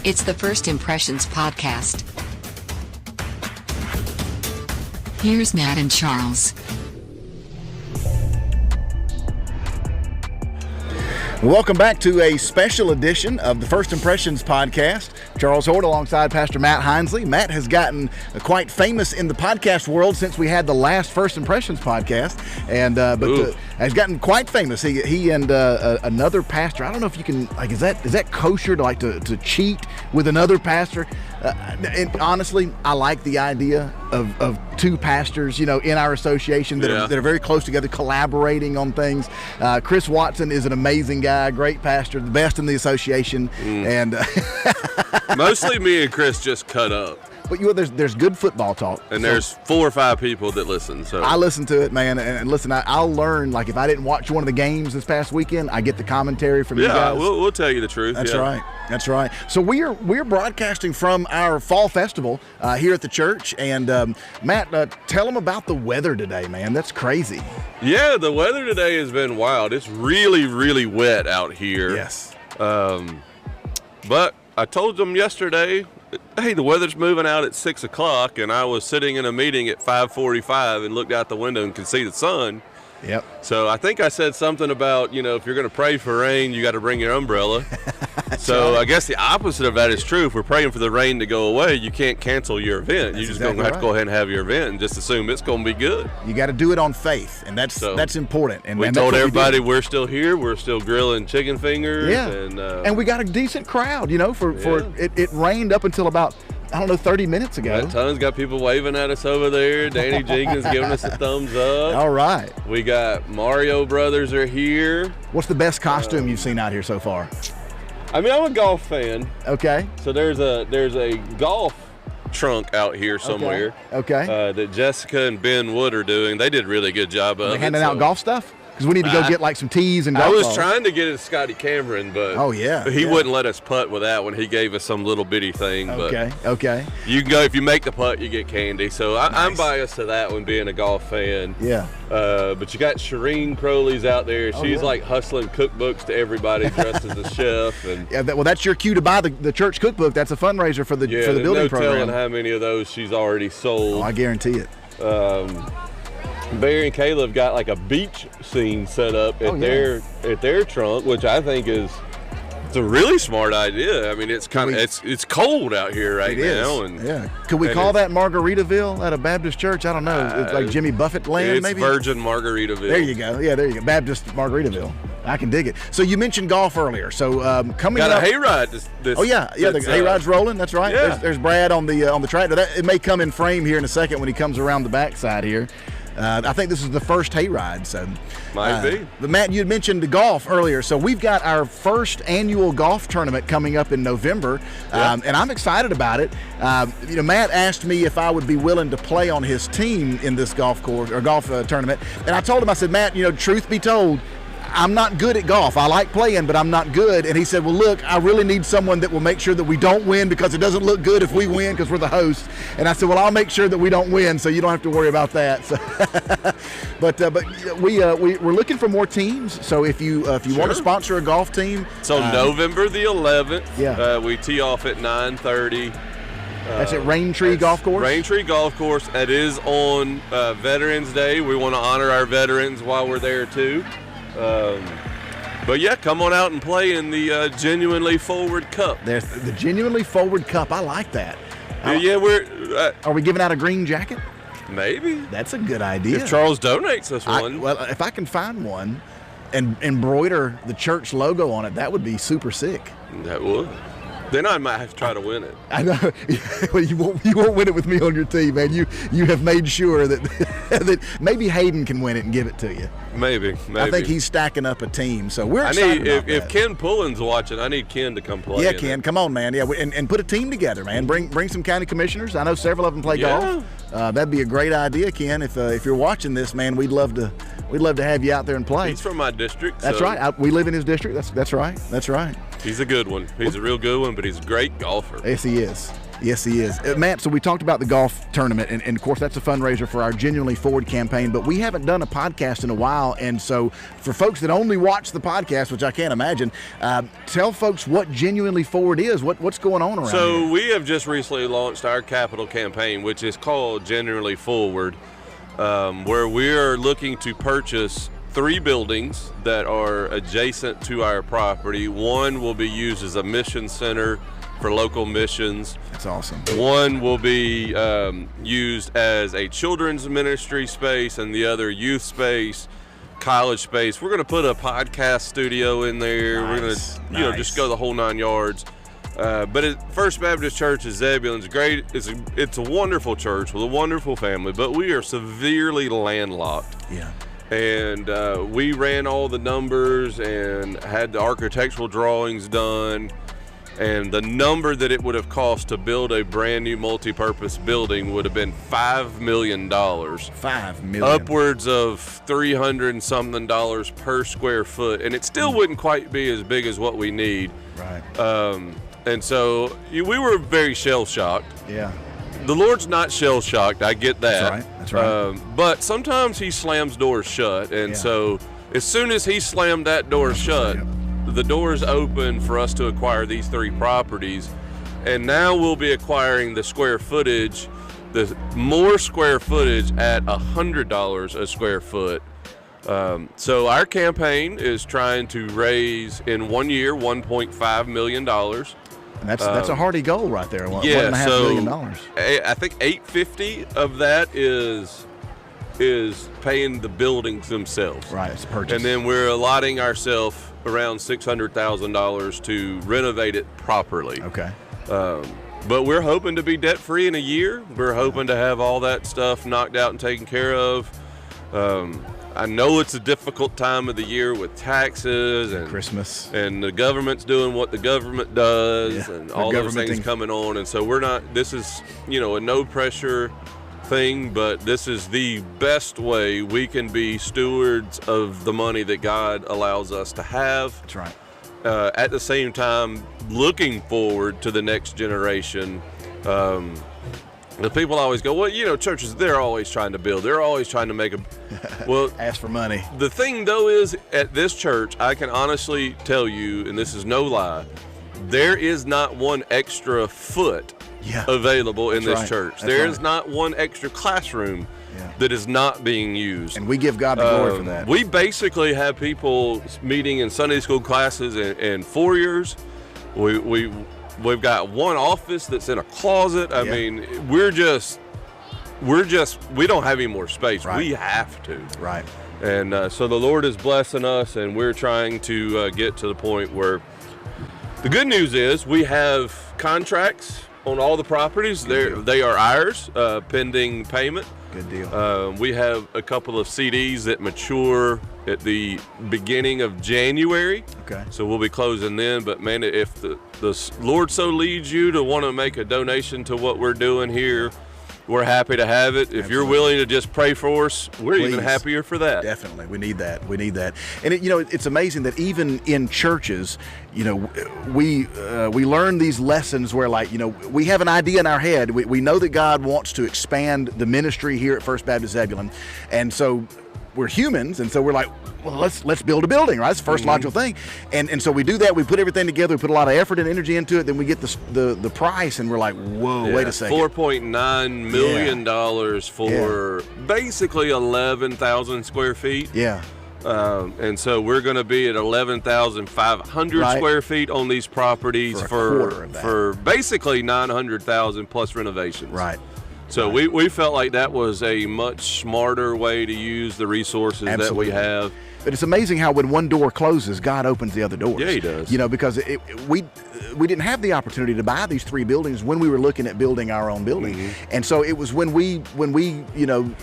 It's the First Impressions podcast. Here's Matt and Charles. Welcome back to a special edition of the First Impressions podcast. Charles Hort alongside Pastor Matt Hinesley. Matt has gotten quite famous in the podcast world since we had the last First Impressions podcast, and has gotten quite famous. He and another pastor. I don't know if you can is that kosher to cheat with another pastor? And honestly, I like the idea of two pastors, in our association that are very close together, collaborating on things. Chris Watson is an amazing guy, great pastor, the best in the association, and mostly me and Chris just cut up. But there's good football talk, and there's 4 or 5 people that listen. So I listen to it, man, and listen. I'll learn. Like if I didn't watch one of the games this past weekend, I get the commentary from you guys. Yeah, we'll tell you the truth. That's right. That's right. So we're broadcasting from our fall festival here at the church, and Matt, tell them about the weather today, man. That's crazy. Yeah, the weather today has been wild. It's really, really wet out here. Yes. But I told them yesterday, hey, the weather's moving out at 6 o'clock, and I was sitting in a meeting at 5:45 and looked out the window and could see the sun. Yep. So I think I said something about, if you're going to pray for rain, you got to bring your umbrella. So right. I guess the opposite of that is true. If we're praying for the rain to go away, you can't cancel your event. You're just going to have to go ahead and have your event and just assume it's going to be good. You got to do it on faith, and that's important. And we told everybody we're still here. We're still grilling chicken fingers. Yeah. And we got a decent crowd, it rained up until about 30 minutes ago. Got tons. Got people waving at us over there. Danny Jenkins giving us a thumbs up. All right. We got Mario Brothers are here. What's the best costume you've seen out here so far? I'm a golf fan. Okay. So there's a golf trunk out here somewhere. Okay. That Jessica and Ben Wood are doing. They did a really good job of it. Handing out golf stuff? Because we need to go get some tees and golf balls. I was balls. trying to get it Scotty Cameron, but he wouldn't let us putt with that one. He gave us some little bitty thing. Okay. You can go, if you make the putt, you get candy. So I'm biased to that one, being a golf fan. Yeah. But you got Shireen Crowley's out there. She's like hustling cookbooks to everybody dressed as a chef. And that's your cue to buy the church cookbook. That's a fundraiser for the building program. No telling how many of those she's already sold. Oh, I guarantee it. Barry and Caleb got like a beach scene set up at their trunk, which I think it's a really smart idea. I mean, it's it's cold out here right now. And could we call that Margaritaville at a Baptist church? I don't know. It's like Jimmy Buffett land, maybe? It's Virgin Margaritaville. There you go. Yeah, there you go. Baptist Margaritaville. I can dig it. So you mentioned golf earlier. So coming up, got a hayride. The hayride's rolling. That's right. Yeah. There's Brad on the track. It may come in frame here in a second when he comes around the backside here. I think this is the first hayride, so might be. But Matt, you had mentioned the golf earlier, so we've got our first annual golf tournament coming up in November, and I'm excited about it. Matt asked me if I would be willing to play on his team in this golf tournament, and I told him, I said, Matt, truth be told, I'm not good at golf. I like playing, but I'm not good. And he said, well, look, I really need someone that will make sure that we don't win, because it doesn't look good if we win because we're the host. And I said, well, I'll make sure that we don't win, so you don't have to worry about that. So, but we're looking for more teams. So if you want to sponsor a golf team. So November the 11th, we tee off at 9:30. That's at Raintree Golf Course? Raintree Golf Course. It is on Veterans Day. We want to honor our veterans while we're there, too. But come on out and play in the Genuinely Forward Cup. There's the Genuinely Forward Cup. I like that. We're. Are we giving out a green jacket? Maybe. That's a good idea. If Charles donates us one. If I can find one and embroider the church logo on it, that would be super sick. That would. Then I might have to try to win it. I know. Well, you won't win it with me on your team, man. You have made sure that that maybe Hayden can win it and give it to you. Maybe. I think he's stacking up a team, so we're excited about that. If Ken Pullen's watching, I need Ken to come play. Yeah, Ken, come on, man. Yeah, and put a team together, man. Bring some county commissioners. I know several of them play golf. That'd be a great idea, Ken. If you're watching this, man, we'd love to have you out there and play. He's from my district. That's right. We live in his district. That's right. He's a good one. He's a real good one, but he's a great golfer. Yes, he is. Yes, he is. Matt, so we talked about the golf tournament, and of course that's a fundraiser for our Genuinely Forward campaign, but we haven't done a podcast in a while, and so for folks that only watch the podcast, which I can't imagine, tell folks what Genuinely Forward is. What's going on around here? So we have just recently launched our capital campaign, which is called Genuinely Forward, where we are looking to purchase 3 buildings that are adjacent to our property. One will be used as a mission center for local missions. That's awesome. One will be used as a children's ministry space, and the other youth space, college space. We're going to put a podcast studio in there. Nice. We're going to, just go the whole 9 yards. But First Baptist Church of Zebulon's great. It's a wonderful church with a wonderful family, but we are severely landlocked. Yeah. And we ran all the numbers and had the architectural drawings done. And the number that it would have cost to build a brand new multi-purpose building would have been $5 million. $5 million. Upwards of $300 and something per square foot. And it still wouldn't quite be as big as what we need. Right. And so we were very shell-shocked. Yeah. The Lord's not shell-shocked. I get that. That's right. But sometimes he slams doors shut. And so as soon as he slammed that door shut, the doors open for us to acquire these 3 properties, and now we'll be acquiring the square footage, the more square footage at $100 a square foot. So our campaign is trying to raise in 1 year $1.5 million. And that's a hardy goal right there. $1.5 million. I think $850 of that is paying the buildings themselves. Right, it's a purchase. And then we're allotting ourselves around $600,000 to renovate it properly. Okay. But we're hoping to be debt-free in a year. We're hoping to have all that stuff knocked out and taken care of. I know it's a difficult time of the year with taxes and Christmas, and the government's doing what the government does, and all those things coming on. And so we're not. This is a no-pressure thing, but this is the best way we can be stewards of the money that God allows us to have. That's right. At the same time, looking forward to the next generation. The people always go, well, churches, they're always trying to build. They're always trying to make ask for money. The thing, though, is at this church, I can honestly tell you, and this is no lie, there is not one extra foot available in this church. There is not one extra classroom that is not being used. And we give God the glory for that. We basically have people meeting in Sunday school classes and foyers. We've got one office that's in a closet. I mean, we don't have any more space. Right. We have to. Right. And so the Lord is blessing us, and we're trying to get to the point where the good news is we have contracts on all the properties. They are ours, pending payment. Good deal. We have a couple of CDs that mature at the beginning of January. Okay. So we'll be closing then. But man, if the Lord so leads you to want to make a donation to what we're doing here, we're happy to have it. If you're willing to just pray for us, we're even happier for that. Definitely. We need that. And it's amazing that even in churches, we learn these lessons where, we have an idea in our head. We know that God wants to expand the ministry here at First Baptist Zebulon. And so we're humans, and so we're like, well, let's build a building, right? It's the first logical thing. And so we do that. We put everything together. We put a lot of effort and energy into it. Then we get the price, and we're like, whoa, wait a second. $4.9 million for basically 11,000 square feet. Yeah. And so we're going to be at 11,500 square feet on these properties for basically 900,000 plus renovations. Right. So we felt like that was a much smarter way to use the resources that we have. But it's amazing how when one door closes, God opens the other doors. Yeah, he does. Because we didn't have the opportunity to buy these 3 buildings when we were looking at building our own building. Mm-hmm. And so it was when we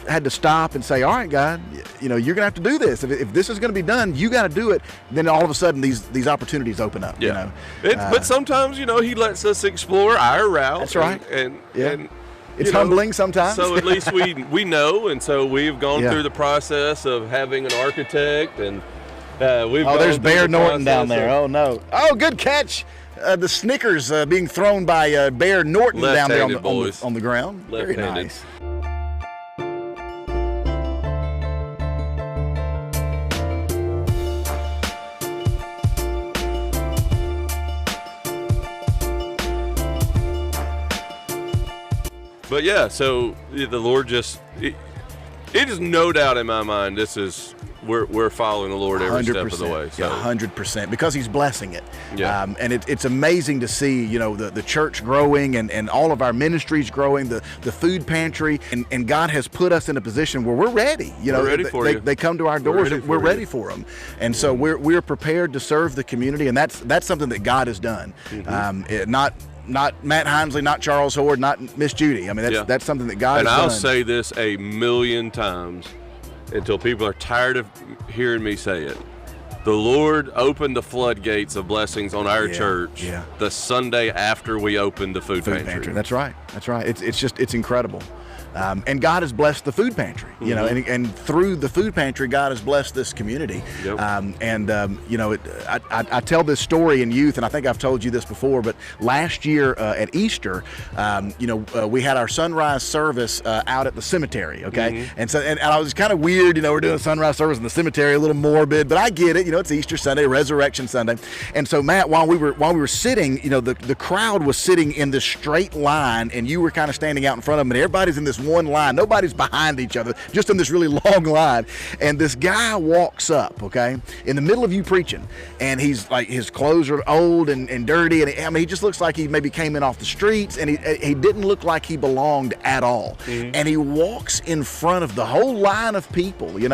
had to stop and say, all right, God, you're going to have to do this. If this is going to be done, you got to do it. Then all of a sudden these opportunities open up. Yeah. But sometimes, he lets us explore our route. That's right. And it's humbling sometimes. So at least we know, and so we've gone through the process of having an architect and there's Bear Norton down there. Oh, no. Oh, good catch. The Snickers being thrown by Bear Norton down there on the ground. Very nice. But yeah, so the Lord it is no doubt in my mind we're following the Lord every step of the way. So. Yeah, 100%, because He's blessing it. Yeah. And it's amazing to see, the church growing and all of our ministries growing, the food pantry, and God has put us in a position where we're ready. We're ready for you. They come to our doors, we're ready for them. And so we're prepared to serve the community, and that's something that God has done. Mm-hmm. Not Matt Hinesley, not Charles Hord, not Miss Judy. I mean, that's something that God has done. And I'll say this a million times until people are tired of hearing me say it. The Lord opened the floodgates of blessings on our church the Sunday after we opened the food pantry. That's right. It's incredible. And God has blessed the food pantry, and through the food pantry, God has blessed this community. Yep. I tell this story in youth, and I think I've told you this before, but last year at Easter, we had our sunrise service out at the cemetery, okay? Mm-hmm. And I was kind of weird, we're doing a sunrise service in the cemetery, a little morbid, but I get it, it's Easter Sunday, Resurrection Sunday. And so, Matt, while we were sitting, the crowd was sitting in this straight line, and you were kind of standing out in front of them, and everybody's in this one line. Nobody's behind each other, just in this really long line. And this guy walks up, okay, in the middle of you preaching, and he's like, his clothes are old and dirty, and he just looks like he maybe came in off the streets, and he didn't look like he belonged at all. Mm-hmm. And he walks in front of the whole line of people, and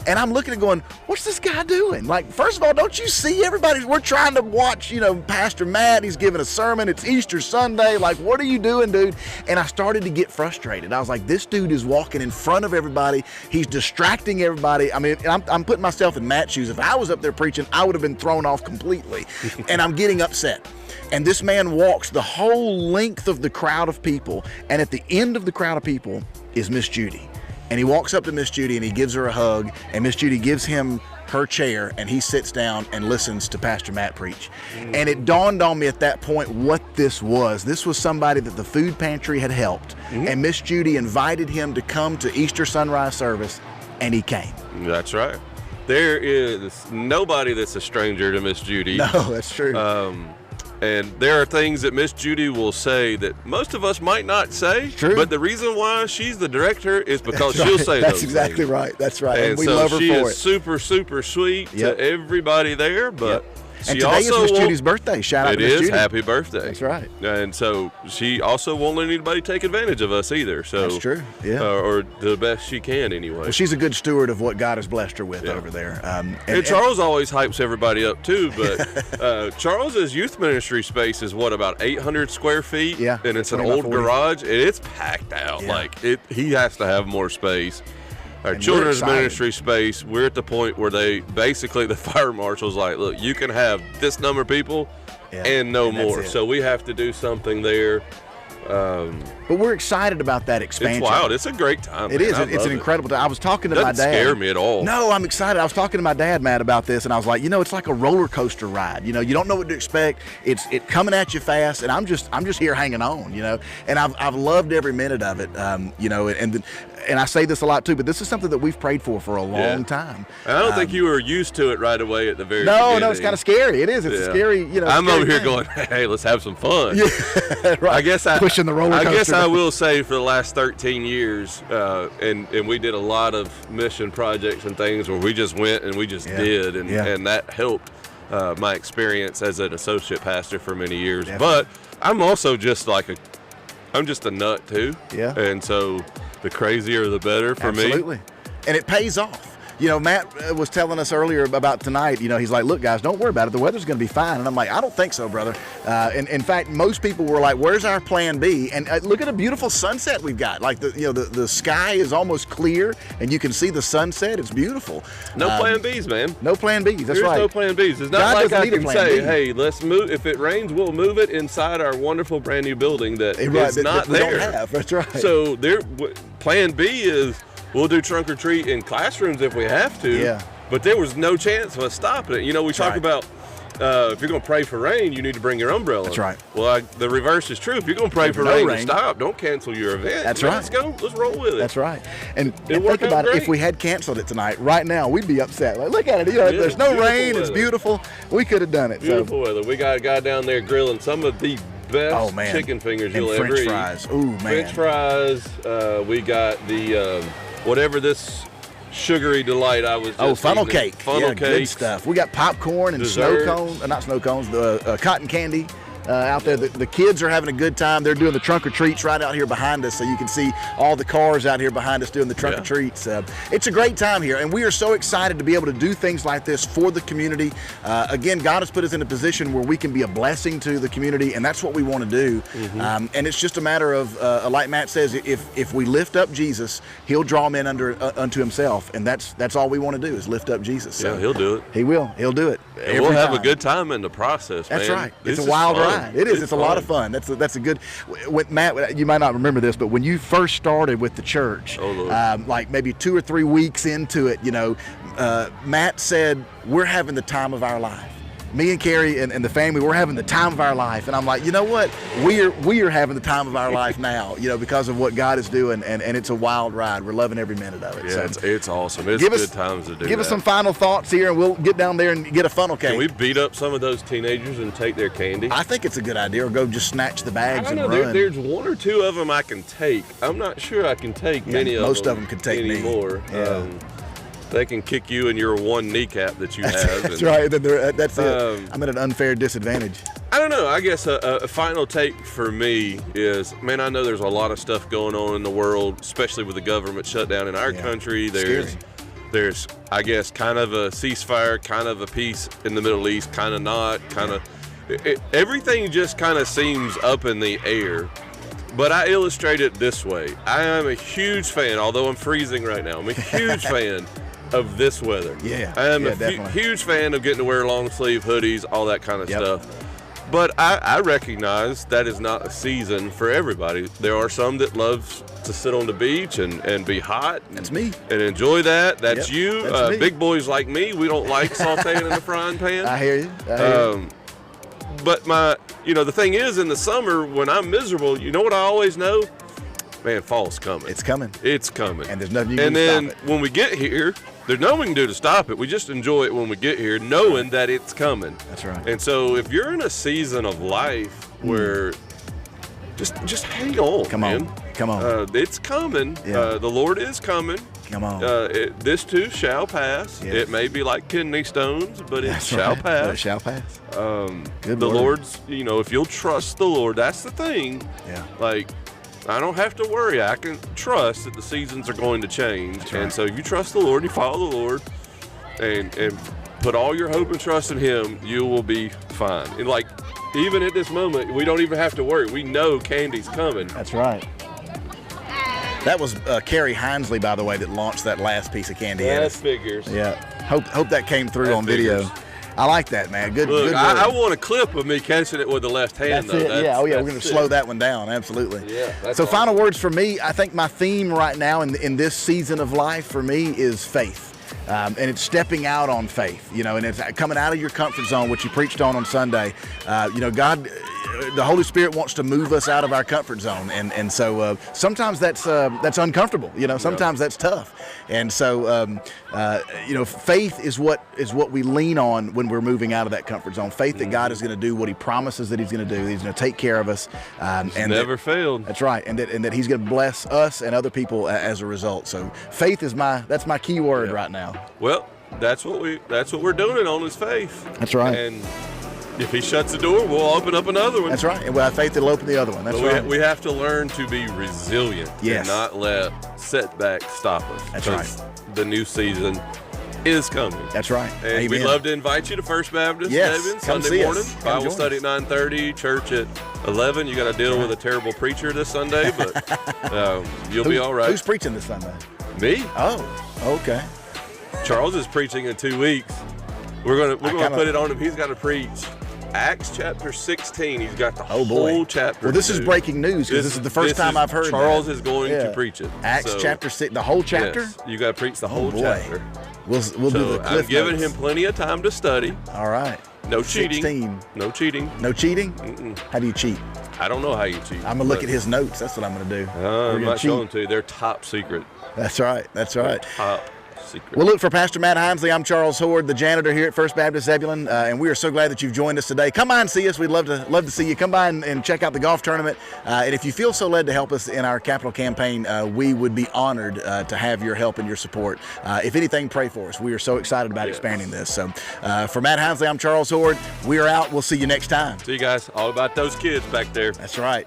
I'm looking and going, what's this guy doing? Like, first of all, don't you see we're trying to watch, Pastor Matt, he's giving a sermon, it's Easter Sunday, like, what are you doing, dude? And I started to get frustrated. I was like, this dude is walking in front of everybody. He's distracting everybody. I mean, I'm putting myself in Matt's shoes. If I was up there preaching, I would have been thrown off completely. And I'm getting upset. And this man walks the whole length of the crowd of people. And at the end of the crowd of people is Miss Judy. And he walks up to Miss Judy and he gives her a hug. And Miss Judy gives him her chair, and he sits down and listens to Pastor Matt preach. And it dawned on me at that point what this was. This was somebody that the food pantry had helped, and Miss Judy invited him to come to Easter sunrise service, and he came. That's right. There is nobody that's a stranger to Miss Judy. No, that's true. And there are things that Miss Judy will say that most of us might not say. True. But the reason why she's the director is because she'll say That's those exactly things. Right. That's right. And we so love her she for is it. super, super sweet to everybody there. But and today is Miss Judy's birthday. Shout out to Miss Judy. It is. Happy birthday. That's right. And so she also won't let anybody take advantage of us either. So that's true. Yeah. Or the best she can anyway. Well, she's a good steward of what God has blessed her with over there. And Charles always hypes everybody up too. But Charles's youth ministry space is about 800 square feet. Yeah. And it's an old garage, and it's packed out. Yeah. Like he has to have more space. Our children's ministry space, we're at the point where the fire marshal's like, look, you can have this number of people and no more. So we have to do something there. But we're excited about that expansion. It's wild. It's a great time. It is. It's an incredible time. I was talking to my dad. Doesn't scare me at all. No, I'm excited. I was talking to my dad, Matt, about this, and I was like, it's like a roller coaster ride. You don't know what to expect. It's coming at you fast, and I'm just here hanging on. And I've loved every minute of it. And I say this a lot too, but this is something that we've prayed for a long time. I don't think you were used to it right away at the very beginning. No, it's kind of scary. It is. It's scary. I'm scary over here thing. going, hey, let's have some fun. Yeah, right. Pushing the roller coaster. I guess I will say for the last 13 years, and we did a lot of mission projects and things where we just went and we just did, and that helped my experience as an associate pastor for many years. Definitely. But I'm also just I'm just a nut too. Yeah. And so the crazier the better for me. Absolutely. And it pays off. Matt was telling us earlier about tonight, he's like, look, guys, don't worry about it. The weather's going to be fine. And I'm like, I don't think so, brother. And in fact, most people were like, where's our plan B? And look at a beautiful sunset we've got. Like, the sky is almost clear, and you can see the sunset. It's beautiful. No plan Bs, man. No plan Bs. That's right. There's no plan Bs. It's not God like I can say, B. hey, let's move. If it rains, we'll move it inside our wonderful brand new building that is not that we there. Don't have. That's right. So plan B is, we'll do trunk or treat in classrooms if we have to. Yeah. But there was no chance of us stopping it. You know, we talk about if you're going to pray for rain, you need to bring your umbrella. That's right. Well, the reverse is true. If you're going to pray for rain to stop, don't cancel your event. That's right. Let's go. Let's roll with it. That's right. And think about it. If we had canceled it tonight, right now, we'd be upset. Like, look at it. You know, there's no rain. It's beautiful. We could have done it. Beautiful weather. We got a guy down there grilling some of the best chicken fingers you'll ever eat. French fries. Ooh, man. French fries. We got the whatever this sugary delight I was just funnel eating. cake. Funnel cake. Good stuff. We got popcorn and desserts. snow cones, not snow cones, the cotton candy out there. The kids are having a good time. They're doing the trunk or treats right out here behind us, so you can see all the cars out here behind us doing the trunk or treats. It's a great time here, and we are so excited to be able to do things like this for the community. Again, God has put us in a position where we can be a blessing to the community, and that's what we want to do. And it's just a matter of, like Matt says, if we lift up Jesus, He'll draw men unto Himself, and that's all we want to do is lift up Jesus. So He'll do it. He will. He'll do it. And we'll have a good time in the process, man. That's right. This it's a wild fun. ride. It is. It's a lot of fun. That's a good. With Matt, you might not remember this, but when you first started with the church, like maybe 2 or 3 weeks into it, you know, Matt said, "We're having the time of our life." Me and Carrie and the family, we're having the time of our life. And I'm like, you know what? We are having the time of our life now, you know, because of what God is doing. And it's a wild ride. We're loving every minute of it. Yeah, so it's awesome. It's good times to do Give us some final thoughts here, and we'll get down there and get a funnel cake. Can we beat up some of those teenagers and take their candy? I think it's a good idea. Or go just snatch the bags and run. There's 1 or 2 of them I can take. I'm not sure I can take many of them. Most of them can take anymore. me. Yeah. They can kick you in your one kneecap that you have. That's right. That's it. I'm at an unfair disadvantage. I don't know. I guess a final take for me is, man, I know there's a lot of stuff going on in the world, especially with the government shutdown in our country. There's, I guess, kind of a ceasefire, kind of a peace in the Middle East, kind of not, kind of. Everything just kind of seems up in the air. But I illustrate it this way. I am a huge fan, although I'm freezing right now, I'm a huge fan of this weather. Yeah. I am a huge fan of getting to wear long sleeve hoodies, all that kind of stuff. But I recognize that is not a season for everybody. There are some that love to sit on the beach and be hot. That's me. And enjoy that. That's you. That's me. Big boys like me, we don't like sauteing in the frying pan. I hear you. But the thing is, in the summer when I'm miserable, you know what I always know? Man, fall's coming. It's coming. It's coming. And there's nothing you can do to stop it. And then when we get here, there's nothing we can do to stop it. We just enjoy it when we get here, knowing that it's coming. That's right. And so if you're in a season of life where just hang on, Come on. It's coming. Yeah. The Lord is coming. Come on. This too shall pass. Yes. It may be like kidney stones, but it shall pass. It shall pass. The Lord's, if you'll trust the Lord, that's the thing. Yeah. Like, I don't have to worry. I can trust that the seasons are going to change. That's right. And so if you trust the Lord, you follow the Lord, and put all your hope and trust in Him, you will be fine. And like, even at this moment, we don't even have to worry. We know candy's coming. That's right. That was Carrie Hinesley, by the way, that launched that last piece of candy. That figures. Yeah. Hope that came through on figures. video. I like that, man. Good. Look, good I want a clip of me catching it with the left hand. That's though. it. We're going to slow that one down. Absolutely. Yeah. So final words for me. I think my theme right now in this season of life for me is faith. And it's stepping out on faith, and it's coming out of your comfort zone, which you preached on Sunday. God, the Holy Spirit wants to move us out of our comfort zone, and so sometimes that's uncomfortable. Sometimes that's tough, and so faith is what we lean on when we're moving out of that comfort zone. Faith that God is going to do what He promises that He's going to do. He's going to take care of us, and never failed. That's right, and that He's going to bless us and other people as a result. So faith is my key word right now. Well, that's what we're doing on is faith. That's right. And if He shuts the door, we'll open up another one. That's right. And we'll have faith that'll open the other one. That's right. We have to learn to be resilient and not let setbacks stop us. That's right. The new season is coming. That's right. And Amen. we'd love to invite you to First Baptist, David, Sunday morning. Bible study at 9:30, church at 11. You got to deal with a terrible preacher this Sunday, but you'll be all right. Who's preaching this Sunday? Me. Oh, okay. Charles is preaching in 2 weeks. We're gonna put it on him. He's got to preach Acts chapter 16. He's got the whole chapter. Well, this is breaking news because this is the first time I've heard Charles that. is going to preach it. Acts chapter 6, the whole chapter? Yes, you got to preach the whole chapter. We'll do the cliff I'm giving notes. him plenty of time to study. All right. No cheating. 16. No cheating. No cheating? Mm-mm. How do you cheat? I don't know how you cheat. I'm going to look at his notes. That's what I'm going to do. I'm not showing them to you. They're top secret. That's right. That's right. Top secret. Well, look, for Pastor Matt Hinesley, I'm Charles Hord, the janitor here at First Baptist Zebulon, and we are so glad that you've joined us today. Come by and see us. We'd love to see you. Come by and check out the golf tournament. And if you feel so led to help us in our capital campaign, we would be honored to have your help and your support. If anything, pray for us. We are so excited about expanding this. So for Matt Hinesley, I'm Charles Hord. We are out. We'll see you next time. See you guys. All about those kids back there. That's right.